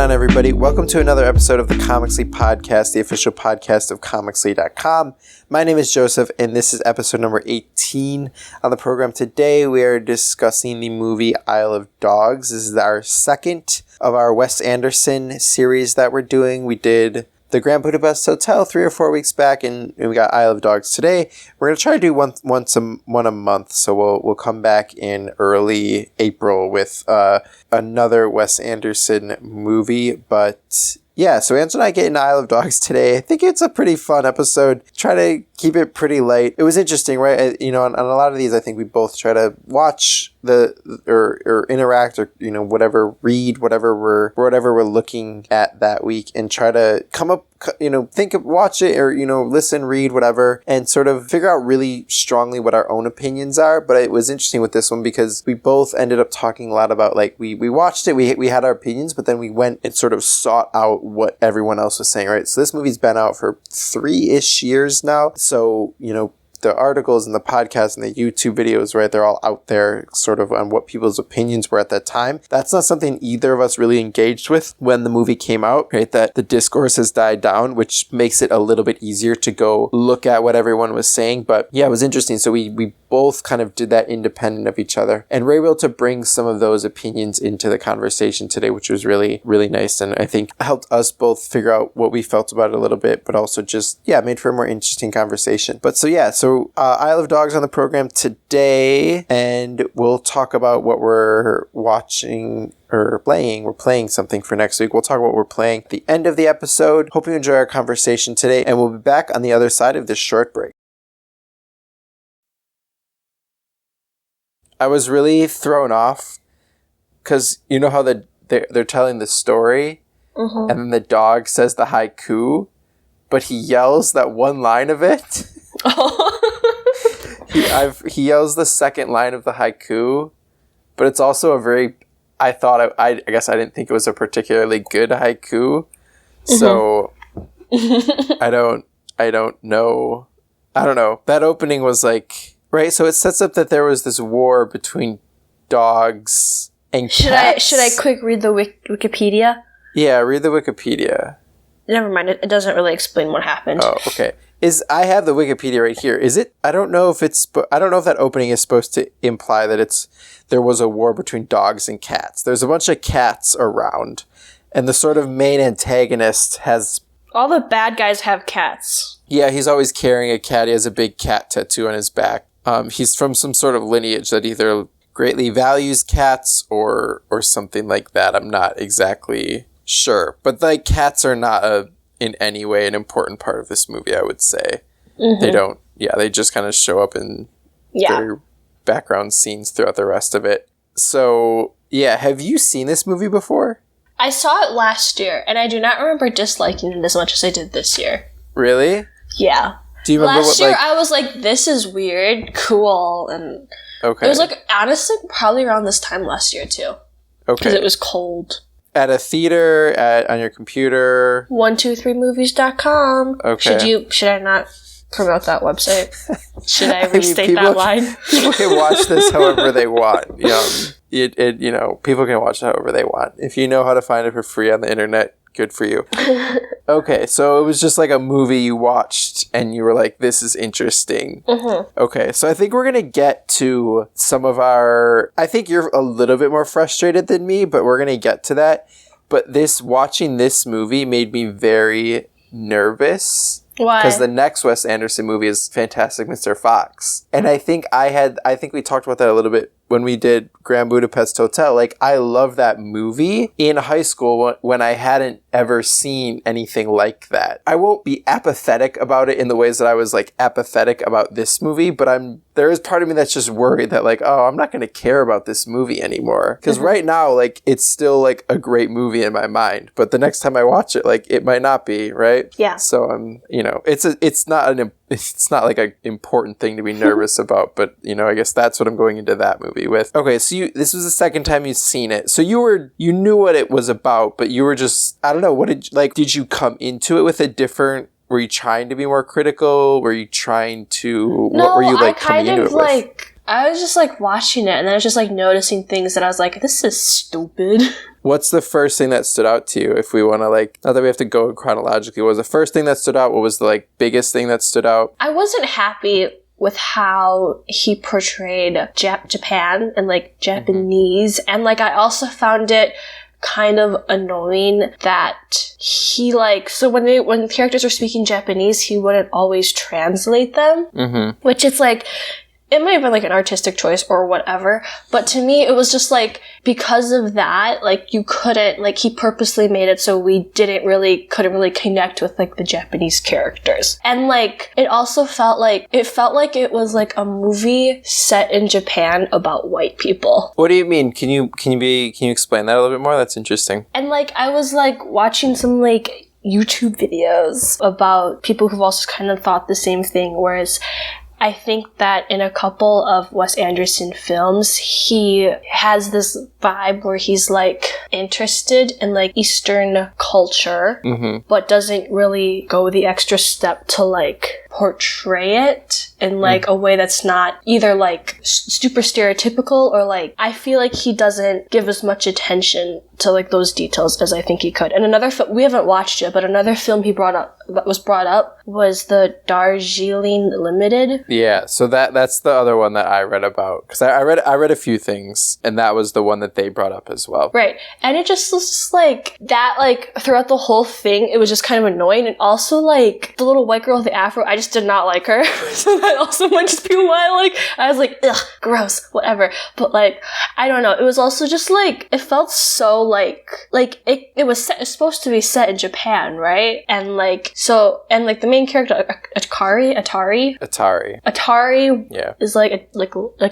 on, everybody? Welcome to another episode of the Comixly Podcast, the official podcast of Comixly.com. My name is Joseph, and this is episode number 18. On the program today, we are discussing the movie Isle of Dogs. This is our second of our Wes Anderson series that we're doing. We did the Grand Budapest Hotel 3 or 4 weeks back, and we got Isle of Dogs today. We're going to try to do one a month, so we'll come back in early April with another Wes Anderson movie. But yeah, so Ange and I get into Isle of Dogs today. I think it's a pretty fun episode. Try to keep it pretty light. It was interesting, right? You know, on a lot of these, I think we both try to watch or interact or, you know, read whatever we're looking at that week and try to come up, you know, watch it or, you know, listen, read, whatever, and sort of figure out really strongly what our own opinions are. But it was interesting with this one because we both ended up talking a lot about, like, we watched it, we had our opinions, but then we went and sort of sought out what everyone else was saying, right? So this movie's been out for 3-ish years now. So, you know, the articles and the podcast and the YouTube videos, right, they're all out there sort of on what people's opinions were at that time. That's not something either of us really engaged with when the movie came out, right? That the discourse has died down, which makes it a little bit easier to go look at what everyone was saying. But yeah, it was interesting. So we both kind of did that independent of each other. And we're able to bring some of those opinions into the conversation today, which was really, really nice. And I think helped us both figure out what we felt about it a little bit, but also just, yeah, made for a more interesting conversation. But so yeah, so Isle of Dogs on the program today, and we'll talk about what we're watching or playing. We're playing something for next week. We'll talk about what we're playing at the end of the episode. Hope you enjoy our conversation today, and we'll be back on the other side of this short break. I was really thrown off because you know how they're telling the story, and then the dog says the haiku, but he yells that one line of it. He yells the second line of the haiku, but it's also a very, I guess I didn't think it was a particularly good haiku. So I don't know. That opening was like, right? So it sets up that there was this war between dogs and cats. Should I quick read the Wikipedia? Yeah, read the Wikipedia. Never mind. It doesn't really explain what happened. Oh, okay. I have the Wikipedia right here. Is it? I don't know if that opening is supposed to imply that there was a war between dogs and cats. There's a bunch of cats around, and the sort of main antagonist has... All the bad guys have cats. Yeah, he's always carrying a cat. He has a big cat tattoo on his back. He's from some sort of lineage that either greatly values cats or something like that. I'm not exactly sure. But like, cats are not in any way an important part of this movie, I would say. They don't, they just kind of show up in their background scenes throughout the rest of it. So, yeah, have you seen this movie before? I saw it last year, and I do not remember disliking it as much as I did this year. Really? Yeah. Do you remember last year, I was like, this is weird, cool, and okay. It was like, honestly, probably around this time last year, too. Okay. Because it was cold. At a theater, on your computer. 123movies.com. Okay. Should I not promote that website? Should I restate that line? People can watch this however they want. People can watch it however they want. If you know how to find it for free on the internet, good for you. Okay, so it was just like a movie you watched and you were like, this is interesting. Okay, so I think we're going to get to some of I think you're a little bit more frustrated than me, but we're going to get to that. But watching this movie made me very nervous. Why? Because the next Wes Anderson movie is Fantastic Mr. Fox. And I think we talked about that a little bit when we did Grand Budapest Hotel. Like, I love that movie in high school when I hadn't ever seen anything like that. I won't be apathetic about it in the ways that I was like apathetic about this movie, but there is part of me that's just worried that like, oh, I'm not going to care about this movie anymore. Because right now, like, it's still like a great movie in my mind, but the next time I watch it, like, it might not be, right? Yeah. So I'm, it's not like an important thing to be nervous about, but I guess that's what I'm going into that movie with. Okay, so this was the second time you've seen it. So you knew what it was about, but you were just, I don't know, did you come into it with a different, were you trying to be more critical? Were you trying to, what were you like coming into it with? I was just like watching it, and then I was just like noticing things that I was like, this is stupid. What's the first thing that stood out to you? If we want to like, not that we have to go chronologically, what was the first thing that stood out? What was the like biggest thing that stood out? I wasn't happy with how he portrayed Japan and like Japanese, and like I also found it kind of annoying that he like, so when the characters were speaking Japanese, he wouldn't always translate them, which it's like, it might have been like an artistic choice or whatever, but to me it was just like, because of that, like you couldn't, like he purposely made it so we couldn't really connect with like the Japanese characters. And like it also felt like it was like a movie set in Japan about white people. What do you mean? Can you explain that a little bit more? That's interesting. And like I was like watching some like YouTube videos about people who've also kind of thought the same thing, whereas I think that in a couple of Wes Anderson films, he has this vibe where he's like interested in like Eastern culture, but doesn't really go the extra step to like portray it in like a way that's not either like super stereotypical, or like I feel like he doesn't give as much attention to like those details as I think he could. And another film, we haven't watched it, but another film he brought up was the Darjeeling Limited. Yeah, so that's the other one that I read about, because I read a few things, and that was the one that they brought up as well. Right, and it just was just like that. Like throughout the whole thing, it was just kind of annoying, and also like the little white girl with the afro, I just did not like her. So that also might just be why like I was like, ugh, gross, whatever. But like I don't know, it was also just like it felt so like it was supposed to be set in Japan, right? And like so, and like the main character Atari Yeah. is like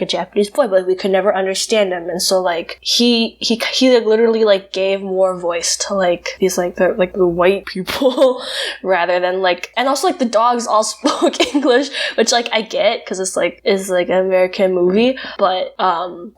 a Japanese boy, but we could never understand him, and so like he like literally like gave more voice to like these like the white people rather than like, and also like the dogs all spoke English, which like I get because it's like is like an American movie, but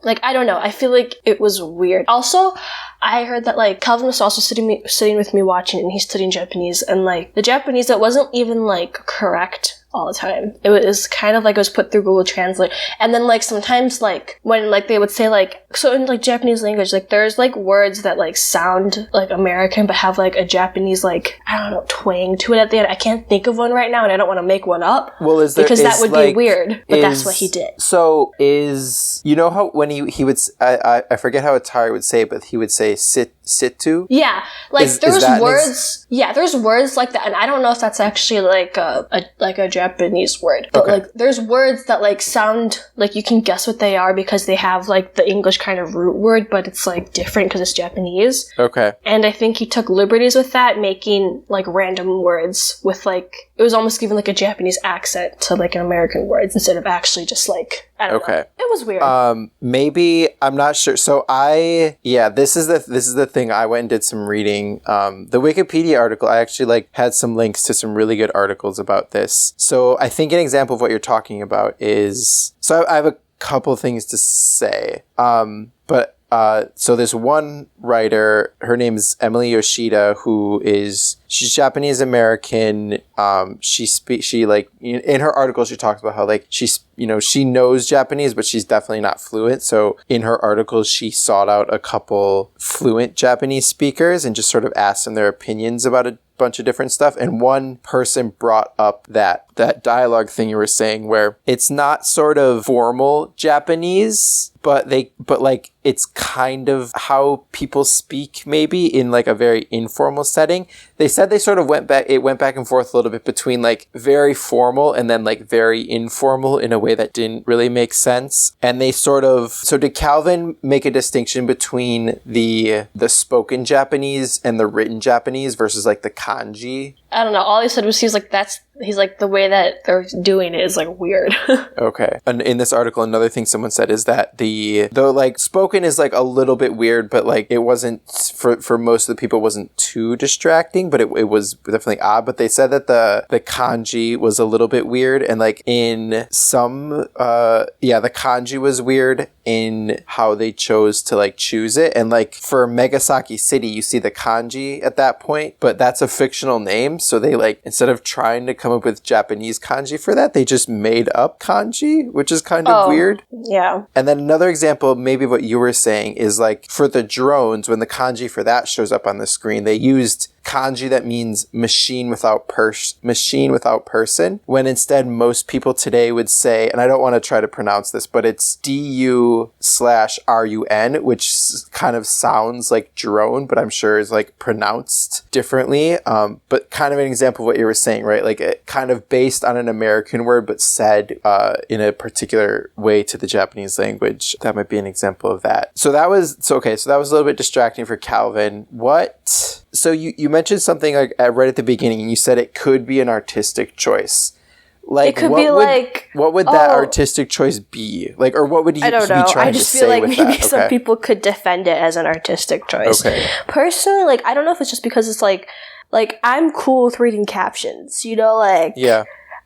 like I don't know, I feel like it was weird. Also, I heard that like Calvin was also sitting with me watching, and he's studying Japanese, and like the Japanese that wasn't even like correct all the time. It was kind of like it was put through Google Translate, and then like sometimes like when like they would say like, so in like Japanese language, like there's like words that like sound like American but have like a Japanese like, I don't know, twang to it at the end. I can't think of one right now, and I don't want to make one up. Well, because that would be weird, but that's what he did. So you know how when he would I forget how Atari would say it, but he would say situ. Yeah, like there's words. Yeah, there's words like that, and I don't know if that's actually like a Japanese word, but like there's words that like sound like you can guess what they are because they have like the English kind of root word, but it's like different because it's Japanese. Okay. And I think he took liberties with that, making like random words with like, it was almost giving like a Japanese accent to like an American words instead of actually just like, I don't know. It was weird. Maybe, I'm not sure. So this is the thing. I went and did some reading. The Wikipedia article, I actually like had some links to some really good articles about this. So I think an example of what you're talking about is, so I have a couple things to say. So there's one writer, her name is Emily Yoshida, she's Japanese American. She like, in her article, she talks about how like she knows Japanese, but she's definitely not fluent. So in her article, she sought out a couple fluent Japanese speakers and just sort of asked them their opinions about a bunch of different stuff. And one person brought up that dialogue thing you were saying, where it's not sort of formal Japanese, but like it's kind of how people speak maybe in like a very informal setting. They said they sort of went back and forth a little bit between like very formal and then like very informal in a way that didn't really make sense. And they so did Calvin make a distinction between the spoken Japanese and the written Japanese versus like the kanji? I don't know. All he said was he's like the way that they're doing it is like weird. Okay. And in this article, another thing someone said is that the like spoken is like a little bit weird, but like it wasn't for most of the people, wasn't too distracting, but it was definitely odd. But they said that the kanji was a little bit weird, and like in some the kanji was weird in how they chose to like choose it. And like for Megasaki City, you see the kanji at that point, but that's a fictional name. names. So they like, instead of trying to come up with Japanese kanji for that, they just made up kanji, which is kind of weird. Yeah. And then another example, maybe what you were saying, is like for the drones, when the kanji for that shows up on the screen, they used kanji that means machine without person, when instead most people today would say, and I don't want to try to pronounce this, but it's DU/RUN, which kind of sounds like drone, but I'm sure is like pronounced differently. But kind of an example of what you were saying, right? Like it kind of based on an American word, but said in a particular way to the Japanese language. That might be an example of that. So that was a little bit distracting for Calvin. So you mentioned something like right at the beginning, and you said it could be an artistic choice. Like, it could be like, what would that artistic choice be? Like, or what would you I don't know. be trying to say with that? I just feel like maybe some people could defend it as an artistic choice. Okay. Personally, like, I don't know if it's just because it's like I'm cool with reading captions, you know, like, yeah.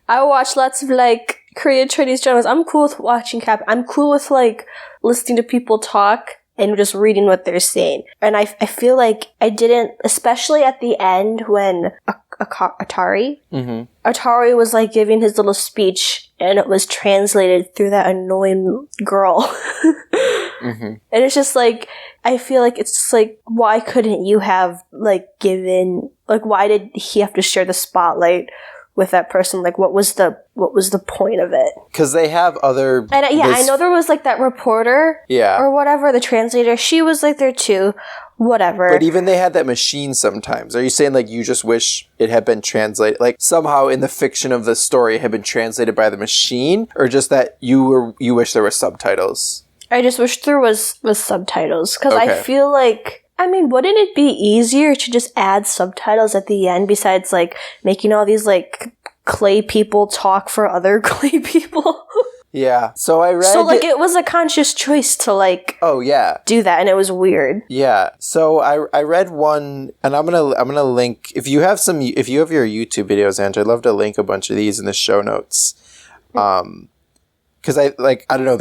I watch lots of like Korean Chinese dramas. I'm cool with watching I'm cool with like listening to people talk and just reading what they're saying. And I feel like I didn't, especially at the end when Atari was like giving his little speech and it was translated through that annoying girl. And it's just like, I feel like it's just like, why couldn't you have like given, like, why did he have to share the spotlight with that person? Like, what was the point of it? Because they have other... And I know there was like that reporter or whatever, the translator, she was like there too, whatever. But even they had that machine sometimes. Are you saying like you just wish it had been translated, like somehow in the fiction of the story it had been translated by the machine, or just that you wish there were subtitles? I just wish there was subtitles, because I feel like, I mean, wouldn't it be easier to just add subtitles at the end besides, like, making all these, like, clay people talk for other clay people? Yeah. So I read... So, like, it was a conscious choice to, like... Oh, yeah. ...do that, and it was weird. Yeah. So I read one, and I'm gonna link... If you have your YouTube videos, Andrew, I'd love to link a bunch of these in the show notes. Because I don't know,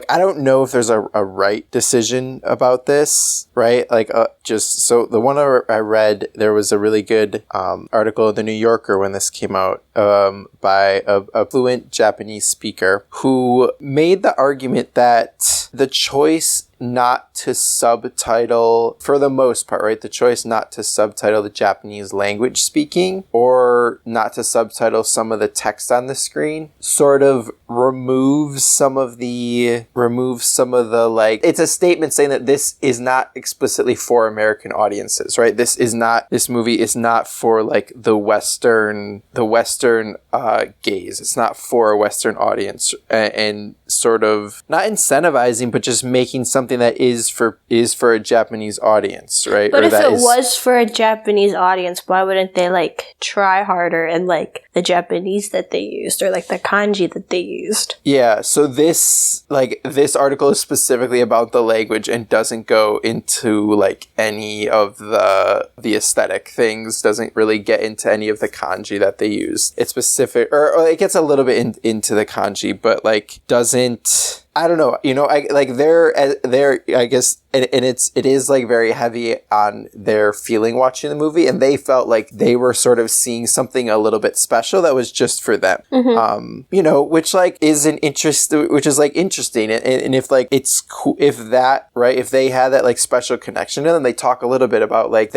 I don't know if there's a right decision about this, right? Like, just, so the one I read, there was a really good article in the New Yorker when this came out by a fluent Japanese speaker who made the argument that the choice not to subtitle, for the most part, right? The choice not to subtitle the Japanese language speaking or not to subtitle some of the text on the screen sort of removes some of the like, it's a statement saying that this is not explicitly for American audiences, right? This movie is not for like the Western gaze. It's not for a Western audience, and sort of not incentivizing, but just making something that is for a Japanese audience, right? But if it was for a Japanese audience, why wouldn't they like try harder and like the Japanese that they used or like the kanji that they used? Yeah, so this article is specifically about the language and doesn't go into like any of the aesthetic things, doesn't really get into any of the kanji that they use. It's specific, or it gets a little bit into the kanji, but like doesn't, I don't know, you know, I guess, and it is like very heavy on their feeling watching the movie, and they felt like they were sort of seeing something a little bit special that was just for them. You know, which like is interesting, and if like it's cool, if that, right, if they had that like special connection to them, they talk a little bit about like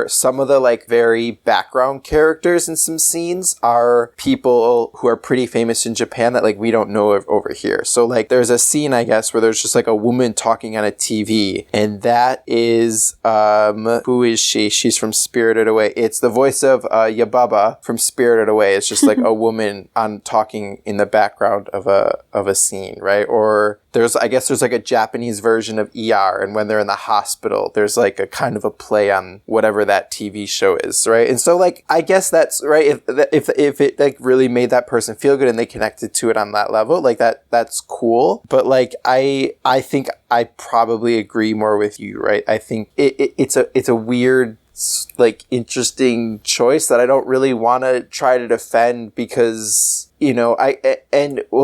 some of the like very background characters in some scenes are people who are pretty famous in Japan that like we don't know of over here. So like there's a scene, I guess, where there's just like a woman talking on a TV, and that is who is she? She's from Spirited Away. It's the voice of Yababa from Spirited Away. It's just like a woman talking in the background of a scene, right? Or there's like a Japanese version of ER, and when they're in the hospital, there's like a kind of a play on whatever that TV show is, right? And so like I guess that's right. If it like really made that person feel good and they connected to it on that level, like that's cool. But like I think I probably agree more with you, right? I think it's a weird, like, interesting choice that I don't really want to try to defend, because you know,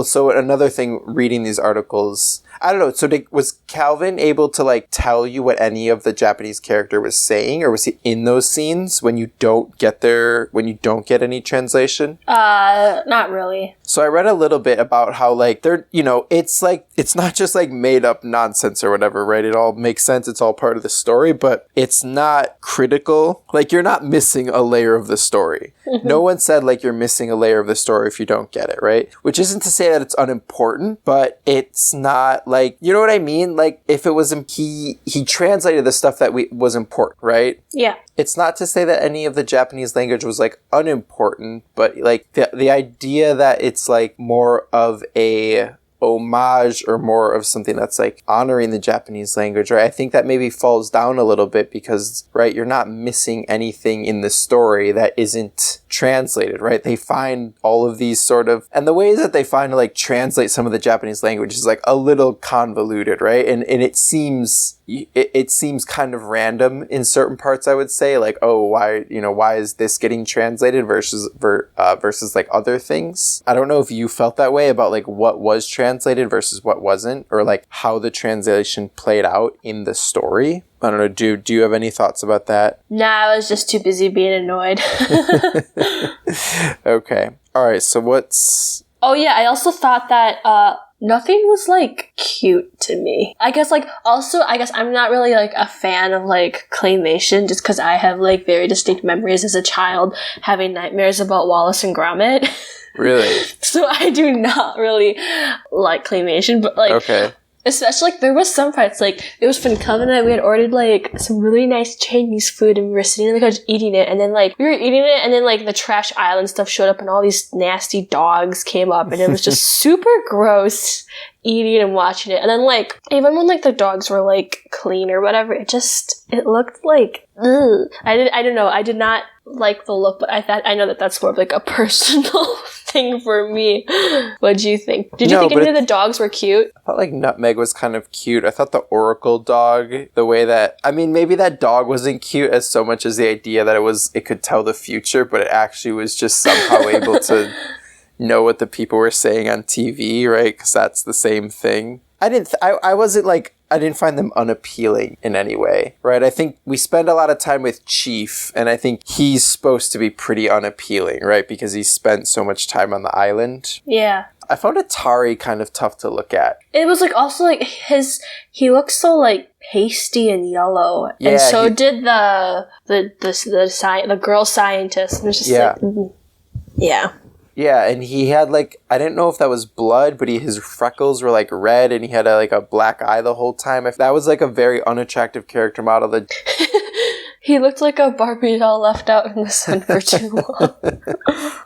so another thing, reading these articles, I don't know. So was Calvin able to like tell you what any of the Japanese character was saying, or was he in those scenes when you don't get any translation? Not really. So I read a little bit about how like they're, you know, it's not just like made up nonsense or whatever, right? It all makes sense. It's all part of the story, but it's not critical. Like you're not missing a layer of the story. No one said like you're missing a layer of the story if you don't get it, right? Which isn't to say that it's unimportant, but it's not like, you know what I mean? Like if it was, he translated the stuff that was important, right? Yeah. It's not to say that any of the Japanese language was like unimportant, but like the idea that it's like more of a homage or more of something that's like honoring the Japanese language, right? I think that maybe falls down a little bit because, right, you're not missing anything in the story that isn't translated, right? They find all of these sort of, and the ways that they find to like translate some of the Japanese language is like a little convoluted, right? And it seems kind of random in certain parts, I would say, like, oh, why is this getting translated versus like other things? I don't know if you felt that way about like what was translated versus what wasn't, or like how the translation played out in the story. I don't know, do you have any thoughts about that? Nah, I was just too busy being annoyed. Okay. All right, so what's... Oh yeah, I also thought that nothing was like cute to me. I guess I'm not really like a fan of like claymation, just because I have like very distinct memories as a child having nightmares about Wallace and Gromit. Really? So I do not really like claymation, but like... Okay. Especially, like, there was some parts, like, it was fun. Calvin and I, we had ordered, like, some really nice Chinese food, and we were sitting on the couch eating it, and then, like, we were eating it, and then, like, the trash island stuff showed up, and all these nasty dogs came up, and it was just super gross eating and watching it. And then, like, even when, like, the dogs were, like, clean or whatever, it looked like, ugh. I don't know, I did not like the look, but I know that that's more of, like, a personal thing for me. What do you think? Did you think any of the dogs were cute? I thought, like, Nutmeg was kind of cute. I thought the Oracle dog, the way that, I mean, maybe that dog wasn't cute as so much as the idea that it could tell the future, but it actually was just somehow able to know what the people were saying on TV, right? Because that's the same thing. I didn't find them unappealing in any way, right? I think we spend a lot of time with Chief, and I think he's supposed to be pretty unappealing, right? Because he spent so much time on the island. Yeah. I found Atari kind of tough to look at. It was like also like he looks so like pasty and yellow, yeah, and so did the girl scientist. And it was just yeah. Yeah, and he had, like, I didn't know if that was blood, but his freckles were, like, red, and he had, a black eye the whole time. If that was, like, a very unattractive character model. He looked like a Barbie doll left out in the sun for too long.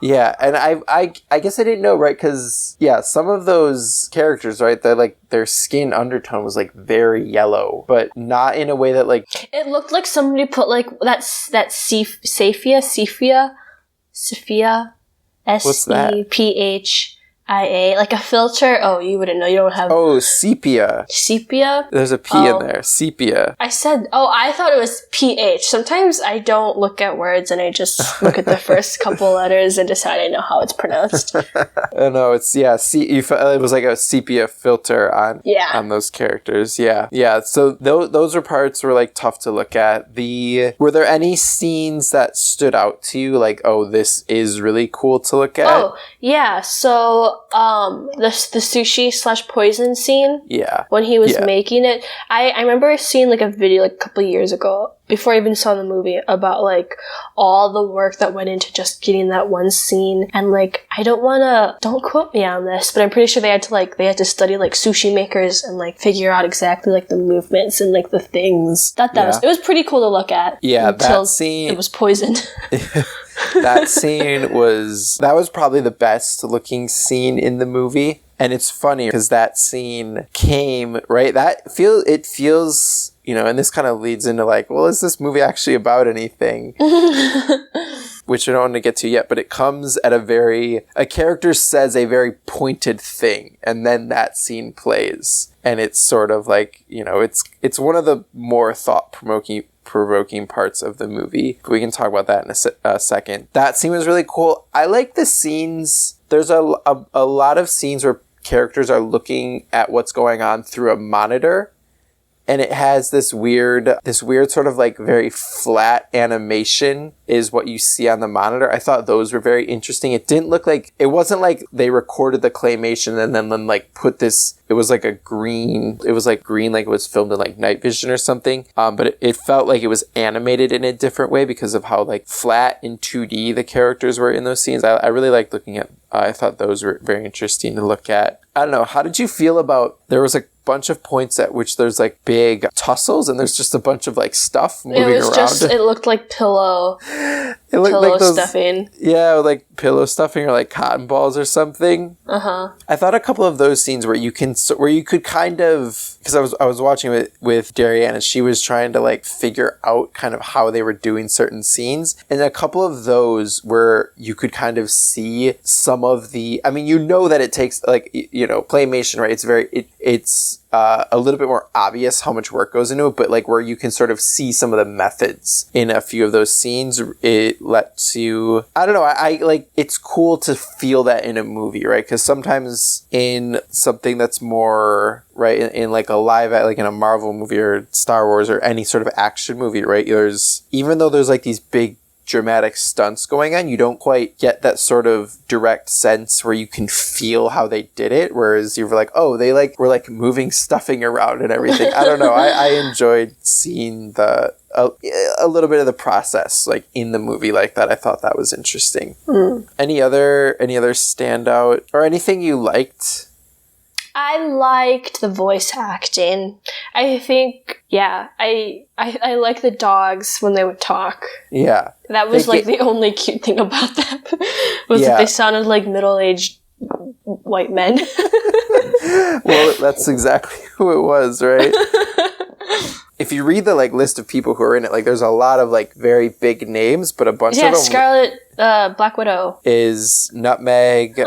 Yeah, and I guess I didn't know, right, because, yeah, some of those characters, right, their skin undertone was, like, very yellow, but not in a way that, like... It looked like somebody put, like, that Sephia? SEPHIA, like a filter. Oh, you wouldn't know. You don't have... Oh, sepia. Sepia? There's a P in there. Sepia. I thought it was PH. Sometimes I don't look at words and I just look at the first couple letters and decide I know how it's pronounced. Oh, no, it's, yeah, it was like a sepia filter on those characters. Yeah. Yeah, so those were parts were, like, tough to look at. Were there any scenes that stood out to you? Like, oh, this is really cool to look at? Oh, yeah. So, the sushi / poison scene. Yeah. When he was making it. I remember seeing, like, a video, like, a couple years ago, before I even saw the movie, about, like, all the work that went into just getting that one scene. And, like, don't quote me on this, but I'm pretty sure they had to study, like, sushi makers and, like, figure out exactly, like, the movements and, like, the things. It was pretty cool to look at. Yeah, that scene. It was poisoned. That scene was probably the best looking scene in the movie. And it's funny because that scene came, right? It feels, and this kind of leads into like, well, is this movie actually about anything? Which I don't want to get to yet, but it comes at a character says a very pointed thing, and then that scene plays. And it's sort of like, it's one of the more thought-provoking thought-provoking parts of the movie. We can talk about that in a second. That scene was really cool. I like the scenes. There's a lot of scenes where characters are looking at what's going on through a monitor. And it has this weird sort of like very flat animation is what you see on the monitor. I thought those were very interesting. It wasn't like they recorded the claymation and then like put this, it was like green, like it was filmed in like night vision or something. But it felt like it was animated in a different way because of how like flat in 2D the characters were in those scenes. I really liked looking at, I thought those were very interesting to look at. I don't know. How did you feel about, there was a bunch of points at which there's like big tussles and there's just a bunch of like stuff moving around. It looked like pillow stuffing. Yeah, like pillow stuffing or like cotton balls or something. I thought a couple of those scenes where you could kind of, because I was watching it with Darianne and she was trying to like figure out kind of how they were doing certain scenes, and a couple of those where you could kind of see some of the, I mean, you know that it takes like, you know, claymation, right? It's a little bit more obvious how much work goes into it, but like where you can sort of see some of the methods in a few of those scenes, it lets you, I don't know, I like, it's cool to feel that in a movie, right? Because sometimes in something that's more, right, in like a like in a Marvel movie or Star Wars or any sort of action movie, right, even though there's like these big dramatic stunts going on, you don't quite get that sort of direct sense where you can feel how they did it, whereas you're like, oh, they like were like moving stuffing around and everything. I don't know, I enjoyed seeing a little bit of the process like in the movie like that. I thought that was interesting. Any other standout or anything you liked? I liked the voice acting. I think, yeah, I like the dogs when they would talk. Yeah. That was the only cute thing about them. That they sounded like middle-aged white men. Well, that's exactly who it was, right? If you read the like list of people who are in it, like there's a lot of like very big names, but a bunch of them. Scarlet Black Widow is Nutmeg,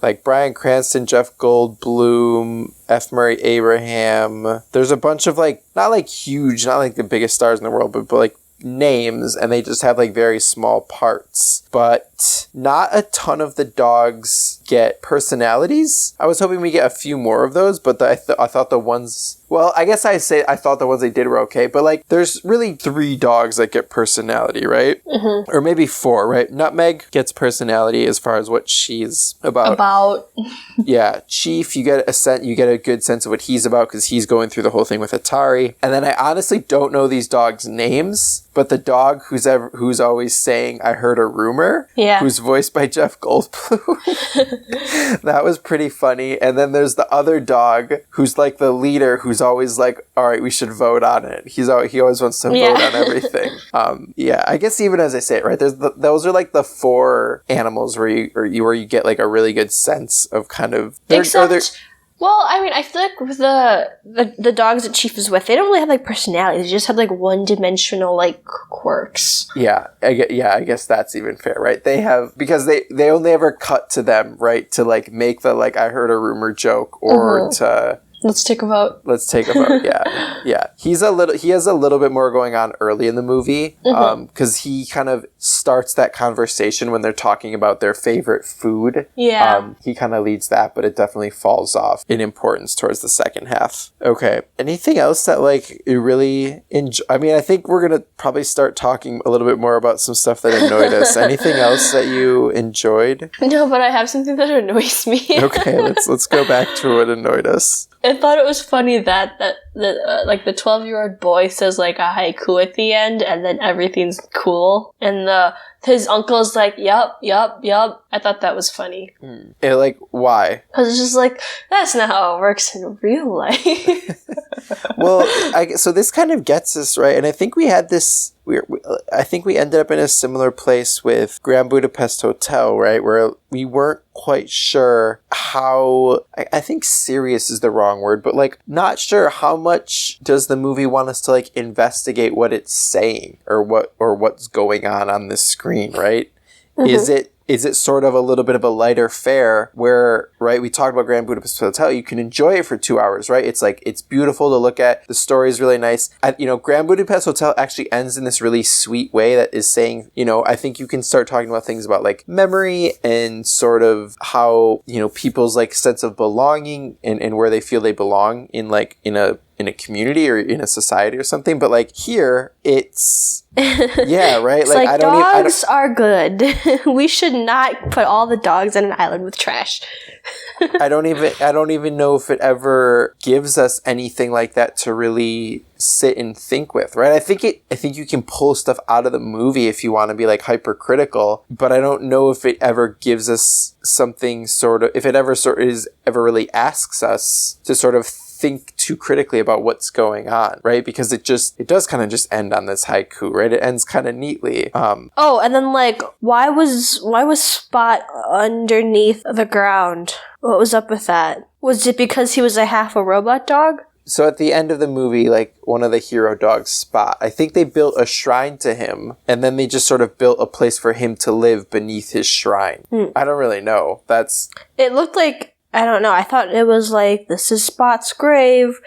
like Bryan Cranston, Jeff Goldblum, F. Murray Abraham. There's a bunch of like not like huge, not like the biggest stars in the world, but like names, and they just have like very small parts. But not a ton of the dogs get personalities. I was hoping we get a few more of those, but I thought the ones, well, I guess I thought the ones they did were okay, but like there's really 3 dogs that get personality, right? Or maybe 4, right? Nutmeg gets personality as far as what she's about. Yeah, Chief, you get a good sense of what he's about because he's going through the whole thing with Atari. And then I honestly don't know these dogs' names, but the dog who's always saying "I heard a rumor," who's voiced by Jeff Goldblum, that was pretty funny. And then there's the other dog who's like the leader, who's always like, "All right, we should vote on it." He always wants to vote on everything. I guess even as I say it, right, those are like the 4 animals where you get like a really good sense of kind of. Well, I mean, I feel like with the dogs that Chief is with, they don't really have like personalities. They just have like one-dimensional like quirks. Yeah, I guess that's even fair, right? They have, because they only ever cut to them, right, to like make the like "I heard a rumor" joke or to. Let's take a vote. Yeah. He has a little bit more going on early in the movie, because he kind of starts that conversation when they're talking about their favorite food. Yeah. He kind of leads that, but it definitely falls off in importance towards the second half. Okay. Anything else that like you really enjoy? I mean, I think we're gonna probably start talking a little bit more about some stuff that annoyed us. Anything else that you enjoyed? No, but I have something that annoys me. Okay, let's go back to what annoyed us. I thought it was funny that like the 12-year-old boy says like a haiku at the end, and then everything's cool, and his uncle's like, yup. I thought that was funny. Like, why? Because it's just like, that's not how it works in real life. Well, so this kind of gets us, right? And I think we had this. I think we ended up in a similar place with Grand Budapest Hotel, right? Where we weren't quite sure how, I think serious is the wrong word, but like not sure how much does the movie want us to like investigate what it's saying or what's going on the screen, right? is it sort of a little bit of a lighter fare where, right, we talked about Grand Budapest Hotel, you can enjoy it for 2 hours, right? It's like, it's beautiful to look at. The story is really nice. Grand Budapest Hotel actually ends in this really sweet way that is saying, I think you can start talking about things about like memory and sort of how, people's like sense of belonging and where they feel they belong in a community or in a society or something. But like here, it's yeah, right. It's like dogs are good. We should not put all the dogs on an island with trash. I don't even know if it ever gives us anything like that to really sit and think with, right? I think you can pull stuff out of the movie if you want to be like hypercritical, but I don't know if it ever gives us something if it ever ever really asks us to sort of think too critically about what's going on, right? Because it does kind of just end on this haiku, right? It ends kind of neatly. And then like, why was Spot underneath the ground? What was up with that? Was it because he was a half a robot dog? So at the end of the movie, like one of the hero dogs, Spot, I think they built a shrine to him, and then they just sort of built a place for him to live beneath his shrine. I don't really know. It looked like, I don't know. I thought it was like, this is Spot's grave.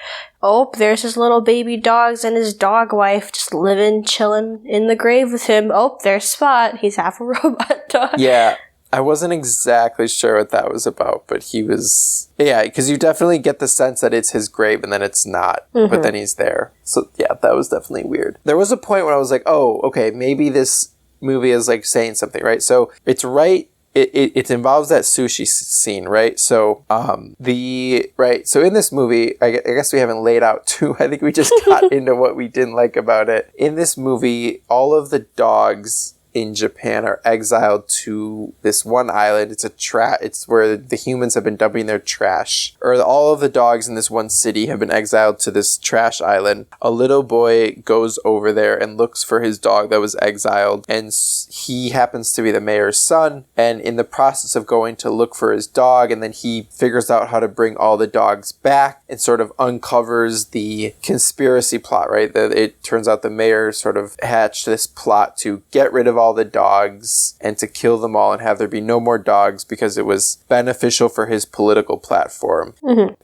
Oh, there's his little baby dogs and his dog wife just living, chilling in the grave with him. Oh, there's Spot. He's half a robot dog. Yeah. I wasn't exactly sure what that was about, but he was... Yeah, because you definitely get the sense that it's his grave and then it's not, but then he's there. So yeah, that was definitely weird. There was a point when I was like, oh, okay, maybe this movie is like saying something, right? So it's right... It involves that sushi scene, right? So, so in this movie, I guess we haven't laid out too. I think we just got into what we didn't like about it. In this movie, all of the dogs in Japan are exiled to this one island. It's where the humans have been dumping their trash. All of the dogs in this one city have been exiled to this trash island. A little boy goes over there and looks for his dog that was exiled, and he happens to be the mayor's son, and in the process of going to look for his dog, and then he figures out how to bring all the dogs back and sort of uncovers the conspiracy plot, right? That it turns out the mayor sort of hatched this plot to get rid of all the dogs and to kill them all and have there be no more dogs because it was beneficial for his political platform.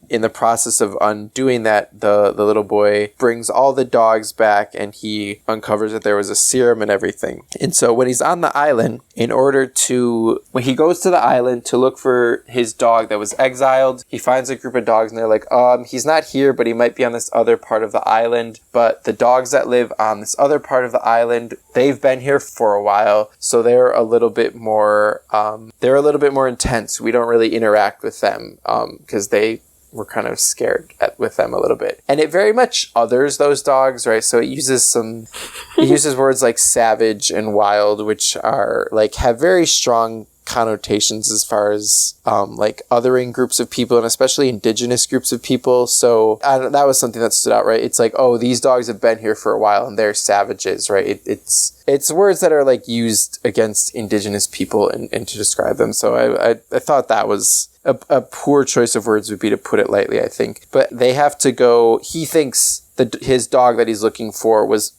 In the process of undoing that, the little boy brings all the dogs back and he uncovers that there was a serum and everything. And so when he's on the island, when he goes to the island to look for his dog that was exiled, he finds a group of dogs and they're like, he's not here, but he might be on this other part of the island. But the dogs that live on this other part of the island, they've been here for a while, so they're a little bit more intense. We don't really interact with them because we're kind of scared with them a little bit. And it very much others those dogs, right? So it uses words like savage and wild, which are like have very strong connotations as far as like othering groups of people and especially indigenous groups of people. So that was something that stood out, right? It's like, oh, these dogs have been here for a while and they're savages, right? It's words that are like used against indigenous people and to describe them. So I thought that was a poor choice of words would be to put it lightly, I think. But they have to go, he thinks that his dog that he's looking for is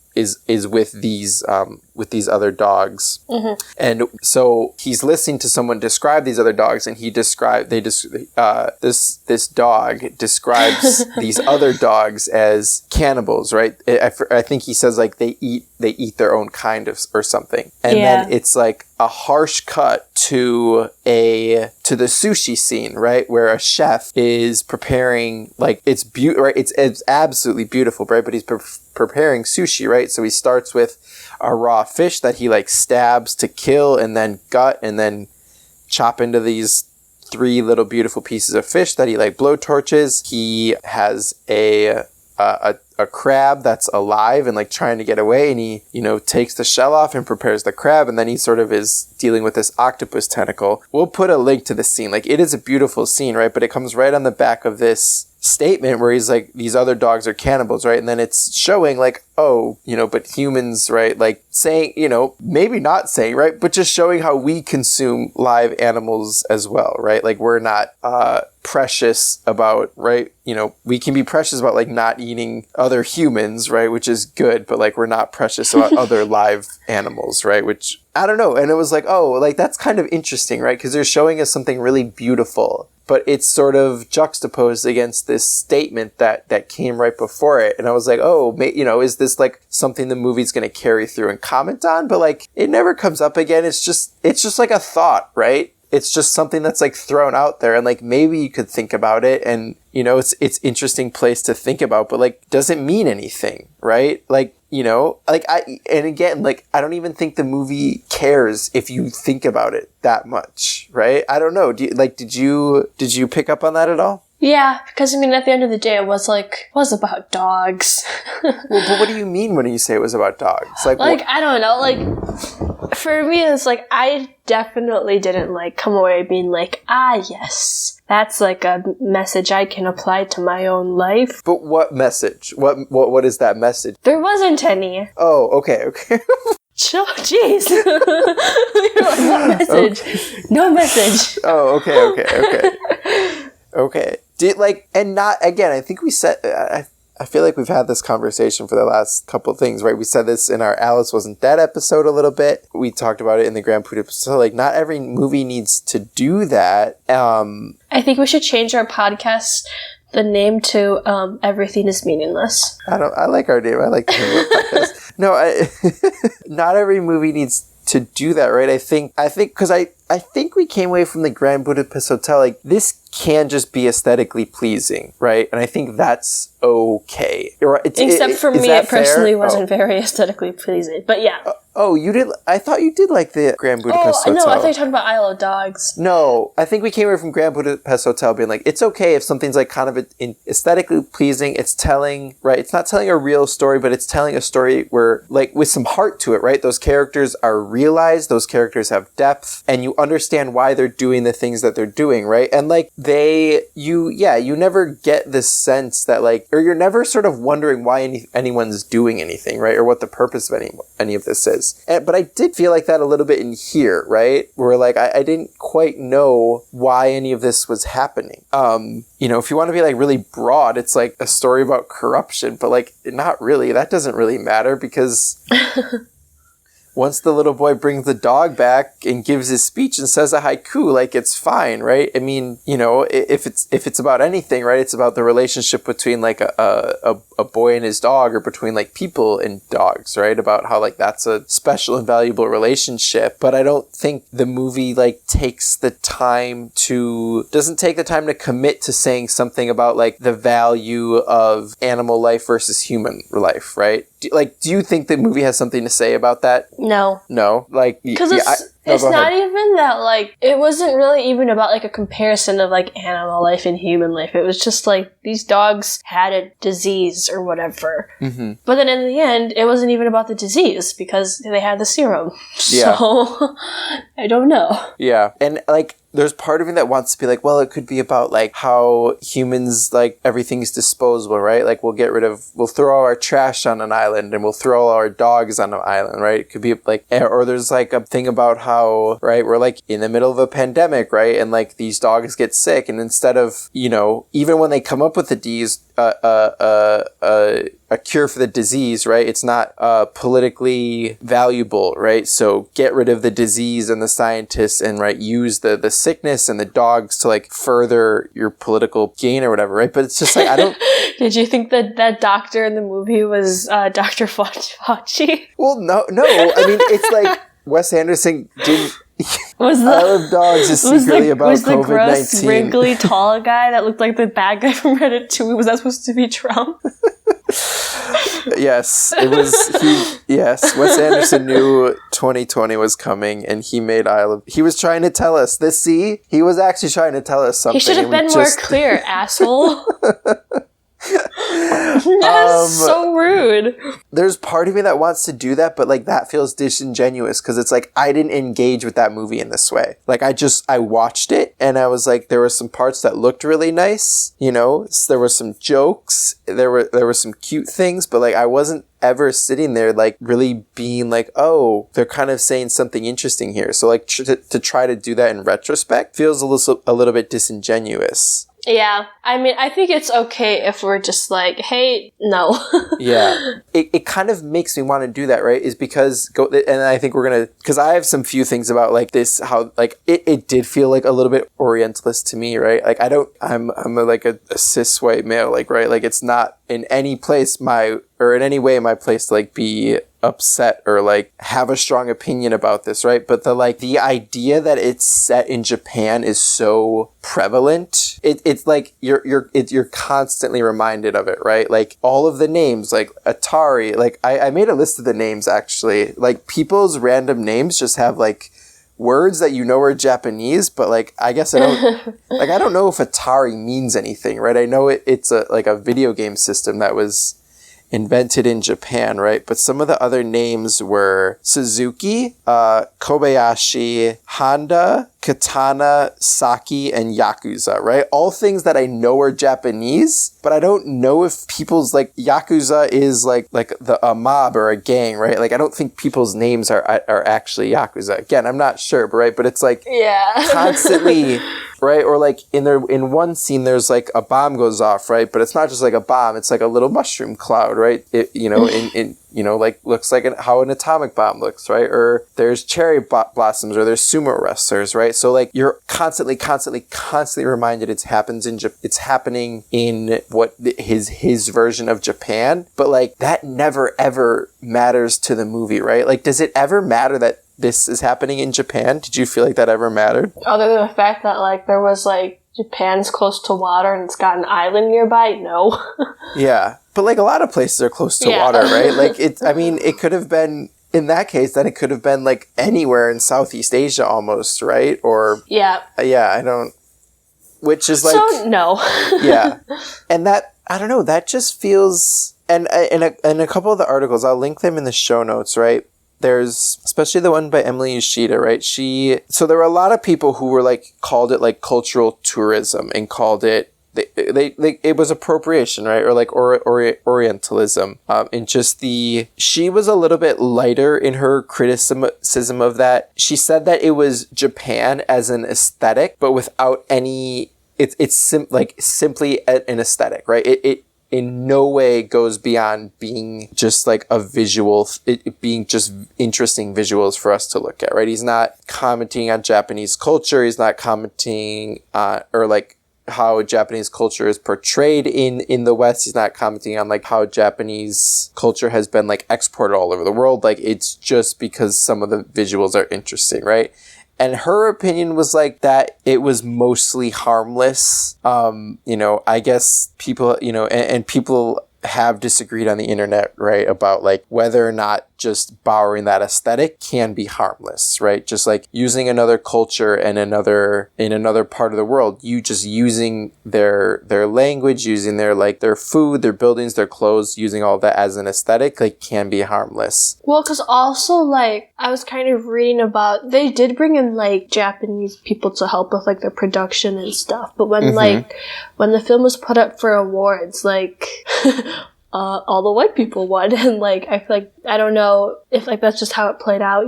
with these other dogs. And so he's listening to someone describe these other dogs, and this dog describes these other dogs as cannibals, right? I think he says like they eat their own kind or something. And then it's like a harsh cut to the sushi scene, right? Where a chef is preparing, like it's right? It's absolutely beautiful, right? But he's preparing sushi, right? So he starts with a raw fish that he like stabs to kill and then gut and then chop into these 3 little beautiful pieces of fish that he like blow torches. He has a crab that's alive and like trying to get away, and he takes the shell off and prepares the crab, and then he sort of is dealing with this octopus tentacle. We'll put a link to the scene. Like, it is a beautiful scene, right? But it comes right on the back of this statement where he's like, these other dogs are cannibals, right? And then it's showing like, oh, but humans, right? Like saying, maybe not saying, right? But just showing how we consume live animals as well, right? Like, we're not precious about, right? We can be precious about like not eating other other humans, right? Which is good, but like we're not precious about other live animals, right? Which I don't know. And it was like, oh, like that's kind of interesting, right? Because they're showing us something really beautiful, but it's sort of juxtaposed against this statement that came right before it. And I was like, oh, is this like something the movie's going to carry through and comment on? But like, it never comes up again. It's just like a thought, right? It's just something that's like thrown out there, and like maybe you could think about it, and it's interesting place to think about, but like doesn't mean anything, right? Like, I don't even think the movie cares if you think about it that much, right? I don't know. Did you pick up on that at all? Yeah, because I mean, at the end of the day, it was about dogs. Well, but what do you mean when you say it was about dogs? Like I don't know. Like, for me, it's like I definitely didn't like come away being like, yes, that's like a message I can apply to my own life. But what message? What is that message? There wasn't any. Oh, okay. Jeez. What message? Okay. No message. Oh, okay. I think we said, I feel like we've had this conversation for the last couple of things, right? We said this in our Alice Wasn't Dead episode a little bit. We talked about it in the Grand Budapest Hotel. Like, not every movie needs to do that. I think we should change our podcast, the name to Everything is Meaningless. I like our name. I like the name of our podcast. No, not every movie needs to do that, right? I think because I think we came away from the Grand Budapest Hotel like this can just be aesthetically pleasing, right? And I think that's okay. Except for me, it personally wasn't very aesthetically pleasing. But yeah. Oh, you did? I thought you did like the Grand Budapest Hotel. No, I thought you were talking about Isle of Dogs. No, I think we came away from Grand Budapest Hotel being like, it's okay if something's like kind of aesthetically pleasing. It's telling, right? It's not telling a real story, but it's telling a story where, like, with some heart to it, right? Those characters are realized. Those characters have depth, and you understand why they're doing the things that they're doing, right? And like you never get this sense that like, or you're never sort of wondering why anyone's doing anything, right? Or what the purpose of any of this is. But I did feel like that a little bit in here, right? Where like, I didn't quite know why any of this was happening. If you want to be like really broad, it's like a story about corruption, but like not really. That doesn't really matter because once the little boy brings the dog back and gives his speech and says a haiku, like it's fine, right? I mean, if it's about anything, right? It's about the relationship between like a boy and his dog, or between like people and dogs, right? About how like that's a special and valuable relationship. But I don't think the movie like doesn't take the time to commit to saying something about like the value of animal life versus human life, right? Do you think the movie has something to say about that? No. Like, because it's not even that, like, it wasn't really even about, like, a comparison of, like, animal life and human life. It was just, like, these dogs had a disease or whatever. Mm-hmm. But then in the end, it wasn't even about the disease because they had the serum. Yeah. So, I don't know. Yeah. And, like, there's part of me that wants to be like, well, it could be about like how humans, like everything's disposable, right? Like we'll throw all our trash on an island and we'll throw all our dogs on an island, right? It could be like, or there's like a thing about how, right, we're like in the middle of a pandemic, right? And like these dogs get sick, and instead of, even when they come up with a cure for the disease, right? It's not politically valuable, right? So get rid of the disease and the scientists and, right, use the sickness and the dogs to like further your political gain or whatever, right? But it's just like, I don't... Did you think that doctor in the movie was Dr. Fauci? Well, no. I mean, it's like Wes Anderson didn't... Isle of Dogs is secretly about COVID-19. Was the gross, wrinkly, tall guy that looked like the bad guy from Ratatouille, was that supposed to be Trump? Yes, it was. Yes, Wes Anderson knew 2020 was coming, and he made He was trying to tell us this. See, he was actually trying to tell us something. He should have been more clear, asshole. That's so rude. There's part of me that wants to do that, but like that feels disingenuous because it's like I didn't engage with that movie in this way. Like I watched it and I was like, there were some parts that looked really nice, there were some jokes, there were some cute things, but like I wasn't ever sitting there like really being like, oh, they're kind of saying something interesting here. So like to try to do that in retrospect feels a little bit disingenuous. Yeah. I mean, I think it's okay if we're just like, hey, no. Yeah. It kind of makes me want to do that, right? Is because, and I think we're going to, because I have some few things about like this, how like it did feel like a little bit orientalist to me, right? Like I'm like a cis white male, like, right? Like it's not in any place in any way my place to like be upset or like have a strong opinion about this, right? But the idea that it's set in Japan is so prevalent. It's like you're constantly reminded of it, right? Like all of the names, like Atari, like I made a list of the names actually. Like people's random names just have like words that you know are Japanese, but like I guess I don't like I don't know if Atari means anything, right? I know it's a video game system that was invented in Japan, right? But some of the other names were Suzuki, Kobayashi, Honda, Katana, Saki, and Yakuza, right? All things that I know are Japanese, but I don't know if people's like Yakuza is like a mob or a gang, right? Like I don't think people's names are actually Yakuza. Again, I'm not sure, right? But it's like constantly, right? Or like in one scene, there's like a bomb goes off, right? But it's not just like a bomb; it's like a little mushroom cloud, right? It like looks like how an atomic bomb looks, right? Or there's cherry blossoms, or there's sumo wrestlers, right? So like you're constantly reminded it's happening in what his version of Japan, but like that never ever matters to the movie, right? Like does it ever matter that this is happening in Japan? Did you feel like that ever mattered? Other than the fact that like there was like Japan's close to water and it's got an island nearby, no. Yeah. But like a lot of places are close to water, right? Like it could have been, in that case, then it could have been like anywhere in Southeast Asia almost, right? Or I don't, which is like, so no. Yeah. And that, I don't know, that just feels, and in a couple of the articles, I'll link them in the show notes, right? There's especially the one by Emily Yoshida, right? So there were a lot of people who were like called it like cultural tourism and called it it was appropriation, right? Or like orientalism. And just she was a little bit lighter in her criticism of that. She said that it was Japan as an aesthetic, but without any. It's simply an aesthetic, right? It in no way goes beyond being just like a visual, it being just interesting visuals for us to look at, right? He's not commenting on Japanese culture. He's not commenting or like how Japanese culture is portrayed in the West. He's not commenting on like how Japanese culture has been like exported all over the world. Like it's just because some of the visuals are interesting, right? And her opinion was like that it was mostly harmless. I guess people, and people have disagreed on the internet, right, about like whether or not just borrowing that aesthetic can be harmless, right? Just like using another culture and in another part of the world, you just using their language, using their food, their buildings, their clothes, using all that as an aesthetic, like can be harmless. Well, because also like I was kind of reading about, they did bring in like Japanese people to help with like the production and stuff, but when when the film was put up for awards, like all the white people won, and like I feel like I don't know if like that's just how it played out,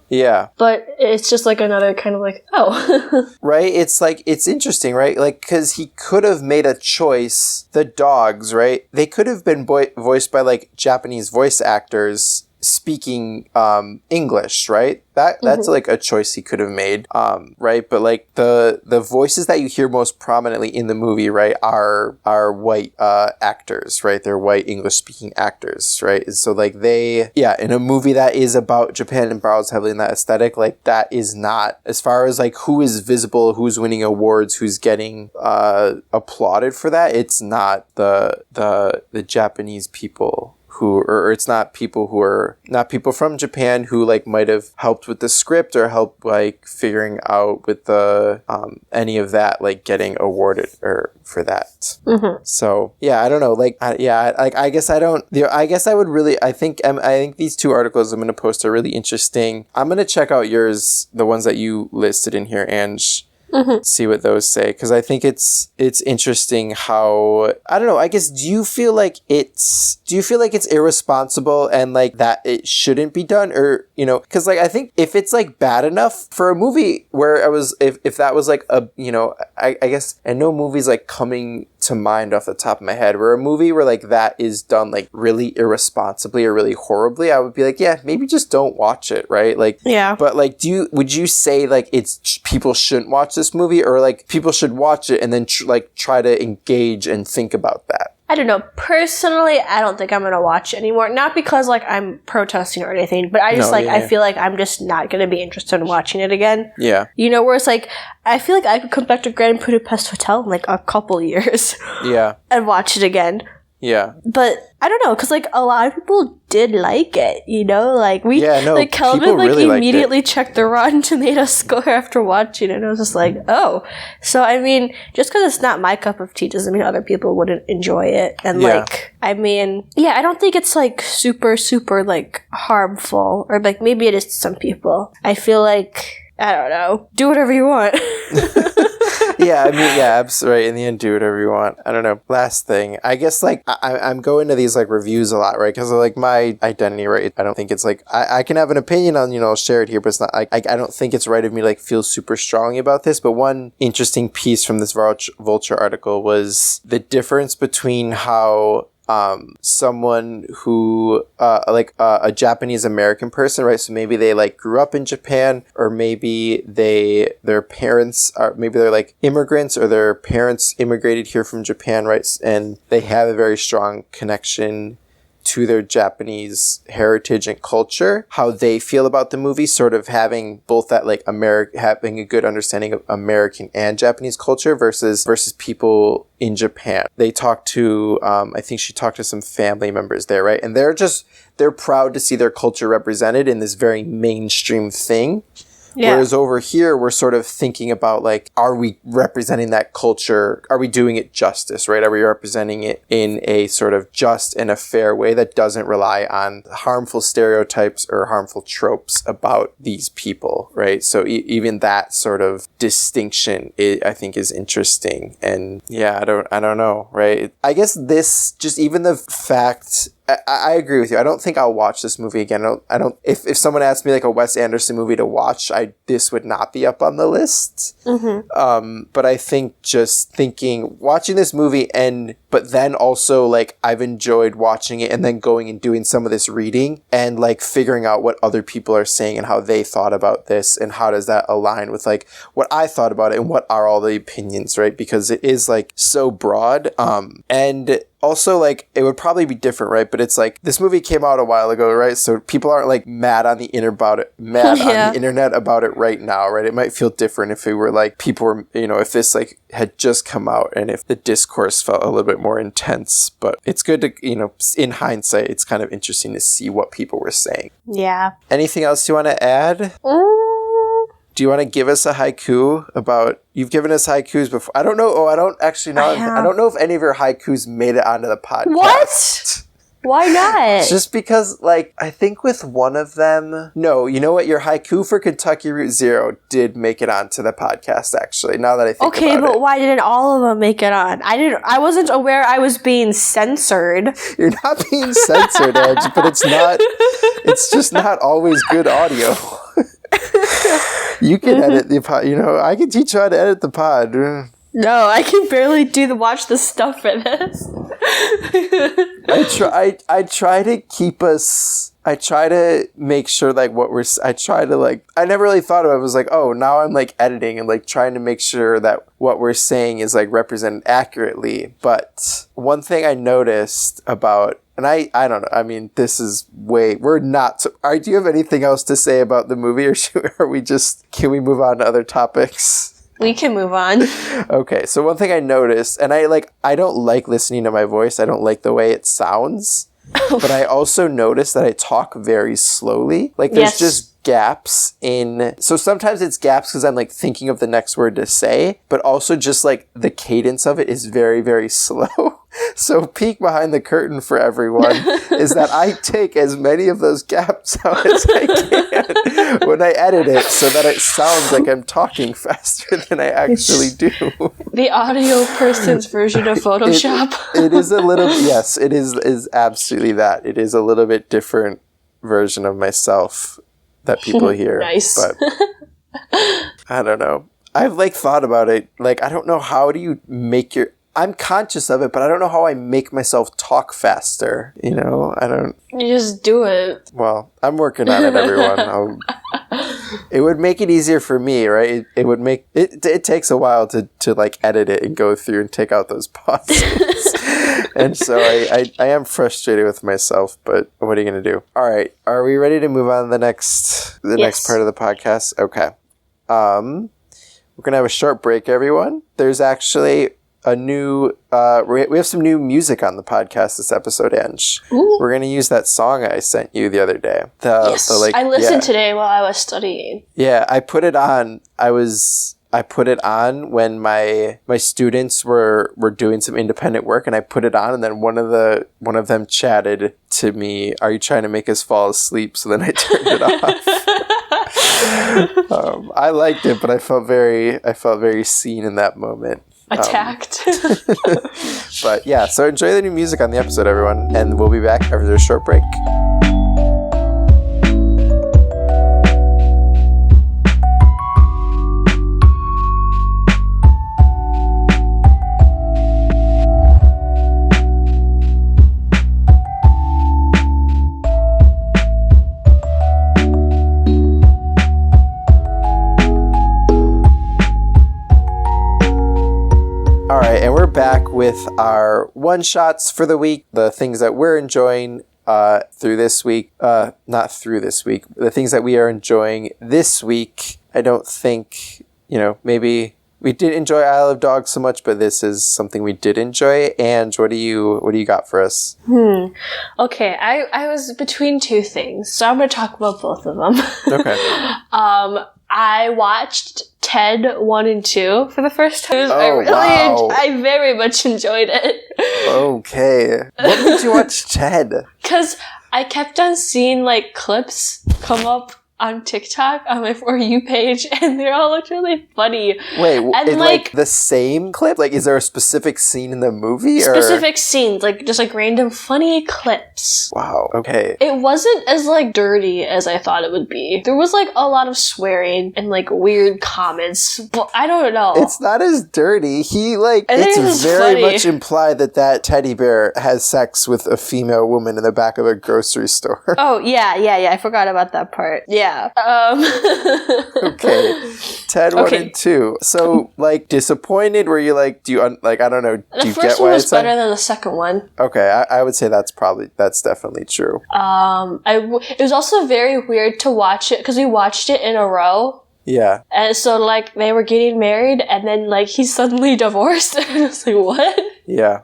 Yeah. But it's just like another kind of like, right? It's like, it's interesting, right? Like, because he could have made a choice. The dogs, right? They could have been voiced by like Japanese voice actors speaking English, right? That's like a choice he could have made, right? But like the voices that you hear most prominently in the movie, right, are white actors, right? They're white English speaking actors, right? So like in a movie that is about Japan and borrows heavily in that aesthetic, like that is not, as far as like who is visible, who's winning awards, who's getting applauded for that, it's not the Japanese people or it's not people who are not people from Japan who like might have helped with the script or helped like figuring out with the any of that, like getting awarded or for that. So yeah, I don't know, like I guess I don't, I guess I would really, I think these two articles I'm going to post are really interesting. I'm going to check out yours, the ones that you listed in here, Ange. see what those say, because I think it's interesting how, I don't know, I guess, do you feel like it's irresponsible and like that it shouldn't be done, or, you know, because like I think if it's like bad enough for a movie where if that was like a, you know, I guess, and no movie's like coming to mind off the top of my head, where a movie where like that is done like really irresponsibly or really horribly, I would be like, yeah, maybe just don't watch it, right? Like, yeah. But like, would you say like it's people shouldn't watch this movie, or like people should watch it and then try to engage and think about that? I don't know. Personally, I don't think I'm going to watch it anymore. Not because, like, I'm protesting or anything, but I just, I feel like I'm just not going to be interested in watching it again. Yeah. You know, where it's like, I feel like I could come back to Grand Budapest Hotel in, like, a couple years. Yeah. And watch it again. Yeah. But I don't know, because like a lot of people did like it, you know? Like Kelvin like really immediately checked the Rotten Tomatoes score after watching it. And I was just like, oh. So I mean, just because it's not my cup of tea doesn't mean other people wouldn't enjoy it. And like, I mean, yeah, I don't think it's like super, super like harmful, or like maybe it is to some people. I feel like, I don't know, do whatever you want. Yeah, I mean, yeah, absolutely. Right. In the end, do whatever you want. I don't know. Last thing, I guess, like, I'm going to these, like, reviews a lot, right? Because of, like, my identity, right? I don't think it's, like, I can have an opinion on, you know, I'll share it here, but it's not, like, I don't think it's right of me to, like, feel super strongly about this. But one interesting piece from this Vulture article was the difference between how someone who a Japanese American person, right? So maybe they like grew up in Japan, or maybe their parents are, maybe they're like immigrants, or their parents immigrated here from Japan, right? And they have a very strong connection to their Japanese heritage and culture, how they feel about the movie, sort of having both that like having a good understanding of American and Japanese culture versus people in Japan. They talked to, I think she talked to some family members there, right? And they're proud to see their culture represented in this very mainstream thing. Yeah. Whereas over here, we're sort of thinking about, like, are we representing that culture? Are we doing it justice, right? Are we representing it in a sort of just and a fair way that doesn't rely on harmful stereotypes or harmful tropes about these people, right? So even that sort of distinction, I think, is interesting. And yeah, I don't know, right? I guess this, just even the fact... I agree with you. I don't think I'll watch this movie again. I don't. If someone asked me like a Wes Anderson movie to watch, this would not be up on the list. Mm-hmm. But I think just watching this movie, but then also like I've enjoyed watching it and then going and doing some of this reading and like figuring out what other people are saying and how they thought about this and how does that align with like what I thought about it and what are all the opinions, right? Because it is like so broad. And also, like, it would probably be different, right? But it's like, this movie came out a while ago, right? So people aren't, like, mad on the internet about it right now, right? It might feel different if it were, like, people were, you know, if this, like, had just come out and if the discourse felt a little bit more intense. But it's good to, you know, in hindsight, it's kind of interesting to see what people were saying. Yeah. Anything else you want to add? Do you want to give us a haiku about... You've given us haikus before. I don't know. Oh, I don't actually know. I don't know if any of your haikus made it onto the podcast. What? Why not? Just because, like, I think with one of them... No, you know what? Your haiku for Kentucky Route Zero did make it onto the podcast, actually, now that I think about it. Okay, but why didn't all of them make it on? I wasn't aware I was being censored. You're not being censored, Edge, but it's just not always good audio. You can edit the pod, you know, I can teach you how to edit the pod. No, I can barely watch the stuff for this. I try to keep us, I try to make sure like I never really thought of it. I was like, oh, now I'm like editing and like trying to make sure that what we're saying is like represented accurately. But one thing I noticed about, and I don't know, I mean, this is we're not, do you have anything else to say about the movie, or can we move on to other topics? We can move on. Okay, so one thing I noticed, and I don't like listening to my voice, I don't like the way it sounds, but I also noticed that I talk very slowly. Like there's just gaps in, so sometimes it's gaps because I'm like thinking of the next word to say, but also just like the cadence of it is very, very slow. So peek behind the curtain for everyone is that I take as many of those gaps out as I can when I edit it so that it sounds like I'm talking faster than I actually do. The audio person's version of Photoshop. It is a little, yes, it is absolutely that. It is a little bit different version of myself that people hear. Nice. But I don't know. I've like thought about it. Like, I don't know, how do you make your, I'm conscious of it, but I don't know how I make myself talk faster. You know, I don't. You just do it. Well, I'm working on it, everyone. It would make it easier for me, right? It would make it. It takes a while to like edit it and go through and take out those pauses. And so I am frustrated with myself, but what are you going to do? All right. Are we ready to move on to the next part of the podcast? Okay. We're going to have a short break, everyone. There's actually a new, we have some new music on the podcast this episode, Ange. Ooh. We're going to use that song I sent you the other day. Yes, I listened today while I was studying. Yeah, I put it on. I put it on when my students were doing some independent work, and I put it on, and then one of them chatted to me, "Are you trying to make us fall asleep?" So then I turned it off. I liked it, but I felt very seen in that moment. Attacked. But yeah, so enjoy the new music on the episode, everyone, and we'll be back after a short break. Back with our one-shots for the week, the things that we're enjoying through this week. Not through this week. The things that we are enjoying this week. I don't think, maybe we did enjoy Isle of Dogs so much, but this is something we did enjoy. And what do you got for us? Okay, I was between two things, so I'm going to talk about both of them. Okay. I watched Ted 1 and 2 for the first time. Oh, I very much enjoyed it. Okay. What made you watch Ted? Because I kept on seeing, like, clips come up on TikTok on my For You page, and they all looked really funny. Wait, and like the same clip? Like, is there a specific scene in the movie? Specific scenes, like just like random funny clips. Wow, okay. It wasn't as like dirty as I thought it would be. There was like a lot of swearing and like weird comments, but I don't know. It's not as dirty. It's very much implied that teddy bear has sex with a female woman in the back of a grocery store. Oh, yeah, I forgot about that part. Yeah. Okay. Ted 1 and 2. So, like, disappointed? Were you like, I don't know, do you get why it's... The first one was better than the second one. Okay, I would say that's definitely true. It was also very weird to watch it, because we watched it in a row. Yeah. And so, like, they were getting married, and then, like, he suddenly divorced, and I was like, what? Yeah.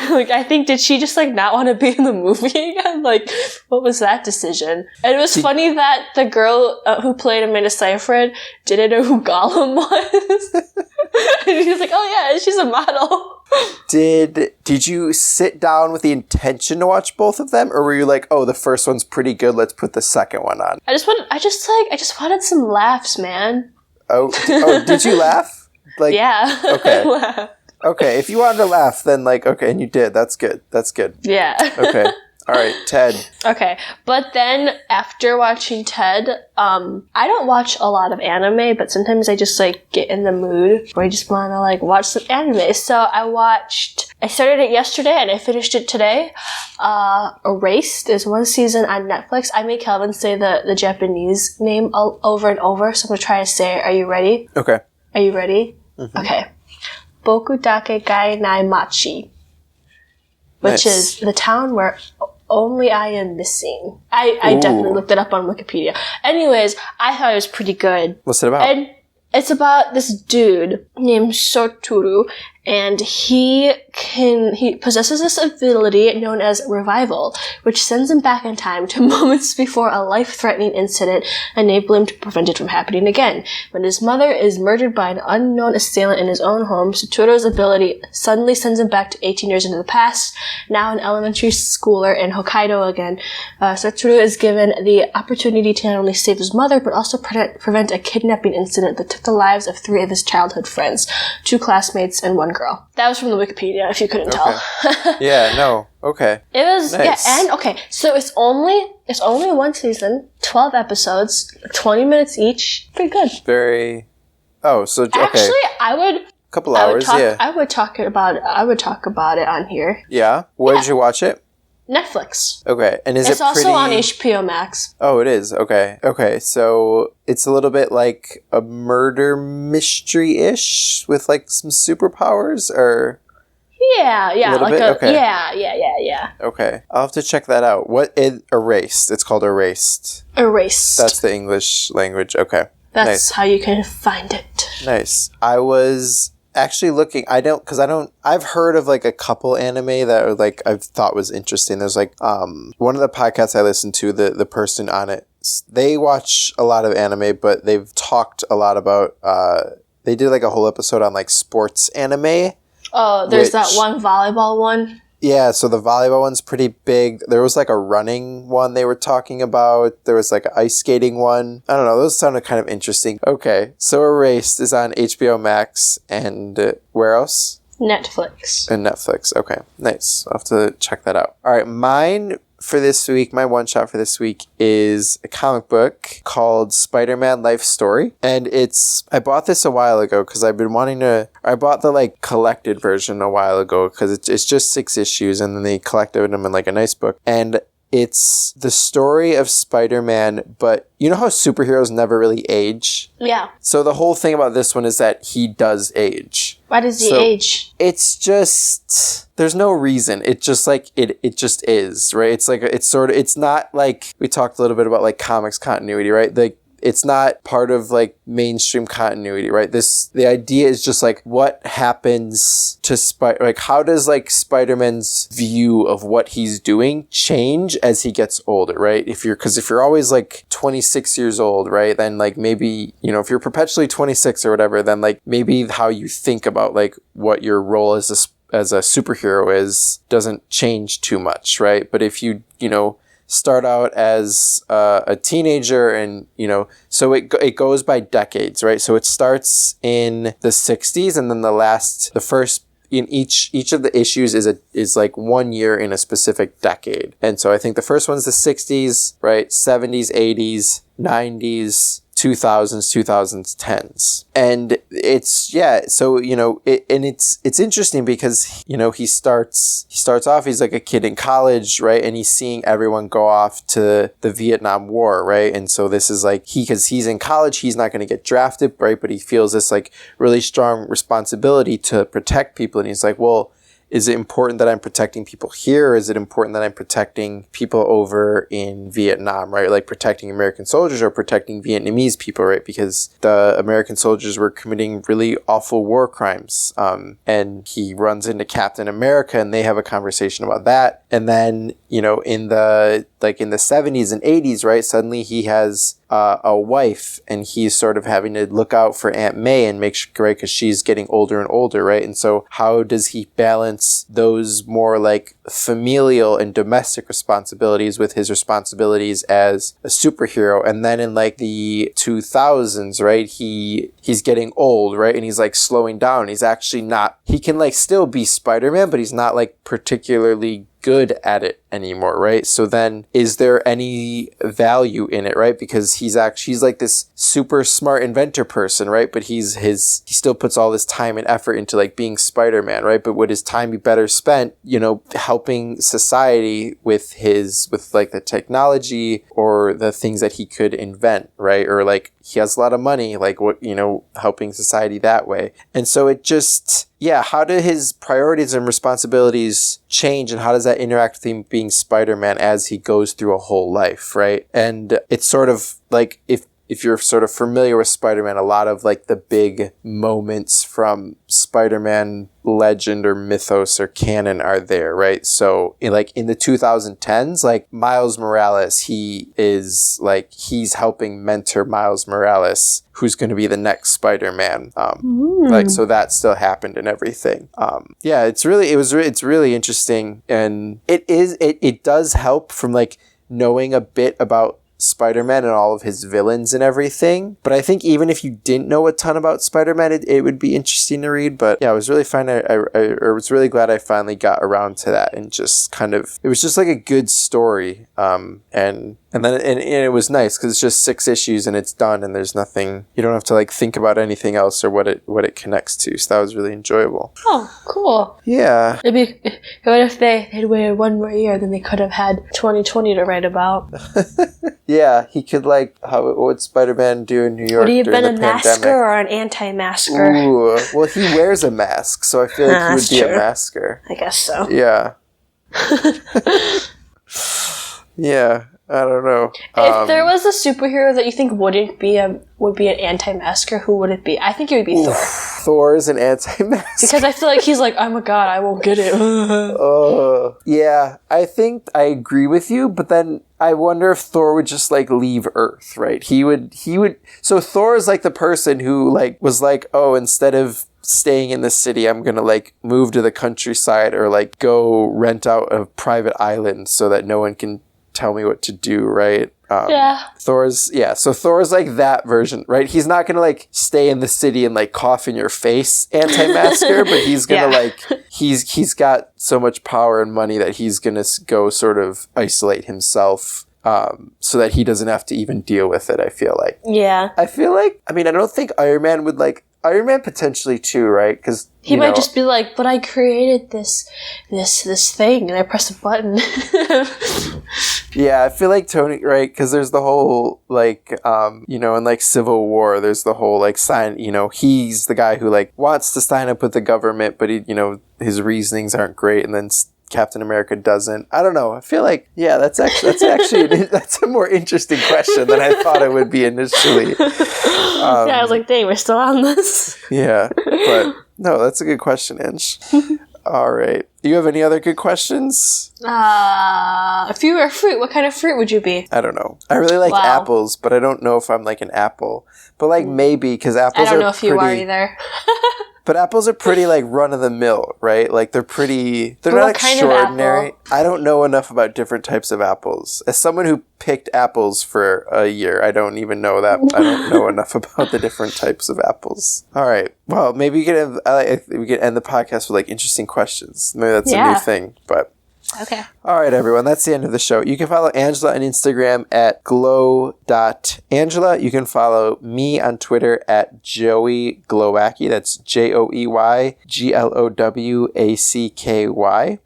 Like, I think, did she just, like, not want to be in the movie again? Like, what was that decision? And it was funny that the girl who played Amanda Seyfried didn't know who Gollum was. And she was like, oh yeah, she's a model. Did you sit down with the intention to watch both of them, or were you like, oh, the first one's pretty good, let's put the second one on? I just wanted some laughs, man. Oh, did you laugh? Like, yeah. Okay. Okay, if you wanted to laugh, then okay, and you did. That's good. Yeah. Okay. All right, Ted. Okay, but then after watching Ted, I don't watch a lot of anime, but sometimes I just get in the mood where I just want to watch some anime. So I started it yesterday and I finished it today. Erased is one season on Netflix. I made Calvin say the Japanese name over and over, so I'm going to try to say it. Are you ready? Okay. Are you ready? Mm-hmm. Okay. Boku dake gai nai machi, which is the town where only I am missing. I definitely looked it up on Wikipedia. Anyways, I thought it was pretty good. What's it about? And it's about this dude named Soturu, And he possesses this ability known as revival, which sends him back in time to moments before a life-threatening incident, enabling him to prevent it from happening again. When his mother is murdered by an unknown assailant in his own home, Satoru's ability suddenly sends him back to 18 years into the past. Now an elementary schooler in Hokkaido again, Satoru is given the opportunity to not only save his mother, but also prevent a kidnapping incident that took the lives of 3 of his childhood friends, 2 classmates and 1 girl. That was from the Wikipedia, if you couldn't tell. Yeah, no. Okay. It was, nice. yeah, and, okay, so it's only 1 season, 12 episodes, 20 minutes each. Pretty good. Very, okay. Actually, I would talk about it on here. Yeah? Where did you watch it? Netflix. Okay, and it's also on HBO Max. Oh, it is? Okay. Okay, so it's a little bit like a murder mystery-ish with, like, some superpowers, or... Yeah. Okay. Yeah. Okay, I'll have to check that out. Erased. It's called Erased. Erased. That's the English language. Okay. That's nice. how you can find it. Nice. I was... actually looking, I've heard of like a couple anime that are like I've thought was interesting. There's like one of the podcasts I listened to, the person on it, they watch a lot of anime, but they've talked a lot about they did like a whole episode on like sports anime. Oh, there's that one volleyball one. Yeah, so the volleyball one's pretty big. There was like a running one they were talking about. There was like an ice skating one. I don't know. Those sounded kind of interesting. Okay, so Erased is on HBO Max and where else? Netflix. And Netflix. Okay, nice. I'll have to check that out. All right, mine for this week, my one shot for this week is a comic book called Spider-Man Life Story. And I bought this a while ago because I've been I bought the like collected version a while ago because it's just 6 issues and then they collected them in like a nice book. And it's the story of Spider-Man, but you know how superheroes never really age? Yeah. So the whole thing about this one is that he does age. Why does he age? It's just, there's no reason. It just like, it just is, right? It's like, it's not like, we talked a little bit about like comics continuity, right? Like, it's not part of like mainstream continuity, right? The idea is just like what happens to how does like Spider-Man's view of what he's doing change as he gets older, right? Because if you're always like 26 years old, right? Then like maybe, if you're perpetually 26 or whatever, then like maybe how you think about like what your role as a superhero is doesn't change too much, right? But if you start out as a teenager and, so it goes by decades, right? So it starts in the 60s and then the first in each of the issues is like 1 year in a specific decade. And so I think the first one's the 60s, right? 70s, 80s, 90s, 2000s, 2010s. And it's, so, it's interesting because, he starts off, he's like a kid in college, right? And he's seeing everyone go off to the Vietnam War, right? And so this is like, because he's in college, he's not going to get drafted, right? But he feels this like really strong responsibility to protect people. And he's like, well, is it important that I'm protecting people here? Or is it important that I'm protecting people over in Vietnam, right? Like protecting American soldiers or protecting Vietnamese people, right? Because the American soldiers were committing really awful war crimes. And he runs into Captain America and they have a conversation about that. And then, in the 70s and 80s, right? Suddenly he has a wife and he's sort of having to look out for Aunt May and make sure, right? Because she's getting older and older, right? And so how does he balance those more like familial and domestic responsibilities with his responsibilities as a superhero? And then in like the 2000s, right? He's getting old, right? And he's like slowing down. He's actually not, he can like still be Spider-Man, but he's not like particularly good at it anymore, right? So then is there any value in it, right? Because he's like this super smart inventor person, right? But he still puts all this time and effort into like being Spider-Man, right? But would his time be better spent, helping society with like the technology or the things that he could invent, right? Or like he has a lot of money, like what, helping society that way. And so it just, how do his priorities and responsibilities change and how does that interact with him being Spider-Man as he goes through a whole life, right? And it's sort of like if you're sort of familiar with Spider-Man, a lot of like the big moments from Spider-Man legend or mythos or canon are there, right? So in the 2010s, like Miles Morales, he's helping mentor Miles Morales, who's going to be the next Spider-Man. So that still happened and everything. It's really interesting, and it does help from like knowing a bit about Spider-Man and all of his villains and everything. But I think even if you didn't know a ton about Spider-Man, it would be interesting to read. But yeah, I was really fine. I was really glad I finally got around to that, and just kind of, it was just like a good story. And then it was nice because it's just 6 issues and it's done, and there's nothing, you don't have to like think about anything else or what it connects to. So that was really enjoyable. Oh, cool. Yeah. What if they'd waited one more year, then they could have had 2020 to write about. Yeah, he could like, what would Spider-Man do in New York? Would he have been a pandemic? masker or an anti-masker? Ooh, well, he wears a mask, so I feel like he would be a masker. I guess so. Yeah. Yeah, I don't know. If there was a superhero that you think would be an anti-masker, who would it be? I think it would be Thor. Thor is an anti-masker. Because I feel like he's like, oh my god, I won't get it. Yeah, I think I agree with you, but then I wonder if Thor would just like leave Earth, right? He would. So Thor is like the person who like was like, oh, instead of staying in the city, I'm gonna like move to the countryside or like go rent out a private island so that no one can tell me what to do, right? Thor's like that version, right? He's not gonna like stay in the city and like cough in your face anti-masker, but he's gonna like he's got so much power and money that he's gonna go sort of isolate himself, so that he doesn't have to even deal with it. I feel like I don't think Iron Man would like. Iron Man potentially too, right? Because he might just be like, but I created this thing and I pressed a button. Yeah, I feel like Tony, right? Because there's the whole like, in like Civil War, there's the whole like sign. He's the guy who like wants to sign up with the government, but he, his reasonings aren't great, and then Captain America doesn't. I don't know. I feel like, yeah, that's actually that's a more interesting question than I thought it would be initially. I was like, dang, we're still on this. Yeah, but no, that's a good question, Ange. All right. Do you have any other good questions? If you were a fruit, what kind of fruit would you be? I don't know. I really like apples, but I don't know if I'm like an apple. But like maybe, because apples are pretty... I don't know if you are either. But apples are pretty like run-of-the-mill, right? Like they're not extraordinary. I don't know enough about different types of apples. As someone who picked apples for a year, I don't even know that. I don't know enough about the different types of apples. All right. Well, maybe we could end the podcast with like interesting questions. Maybe that's a new thing, but... Okay. All right, everyone. That's the end of the show. You can follow Angela on Instagram at glow.angela. You can follow me on Twitter at Joey Glowacki. That's JoeyGlowAcky.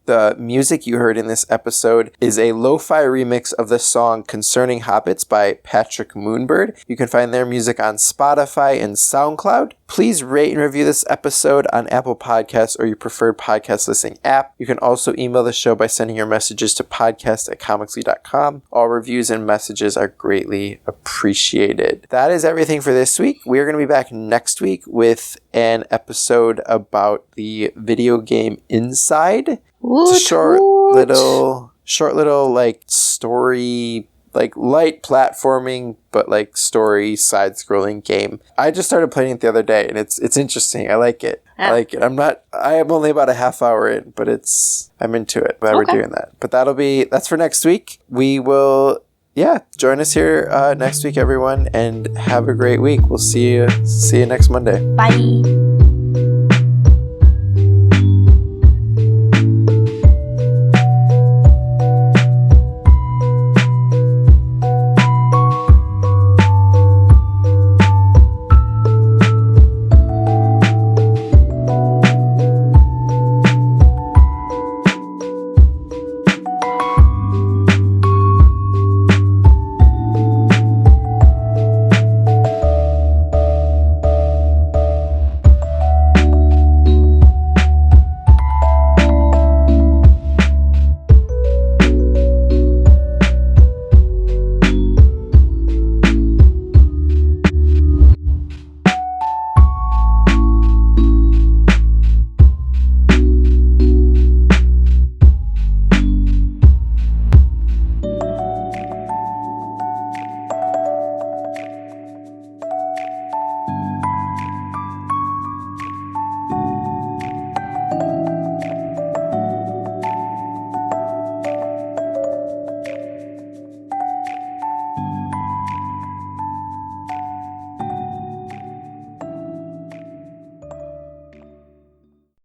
The music you heard in this episode is a lo-fi remix of the song Concerning Hobbits by Patrick Moonbird. You can find their music on Spotify and SoundCloud. Please rate and review this episode on Apple Podcasts or your preferred podcast listening app. You can also email the show by sending your messages to podcast@comicsly.com. All reviews and messages are greatly appreciated. That is everything for this week. We're going to be back next week with an episode about the video game Inside. It's a short little like story, like light platforming, but like story side-scrolling game. I just started playing it the other day, and it's interesting. I like it. I am only about a half hour in, but I'm into it. Glad we're doing that. But that's for next week. We will, join us here next week, everyone, and have a great week. We'll see you next Monday. Bye.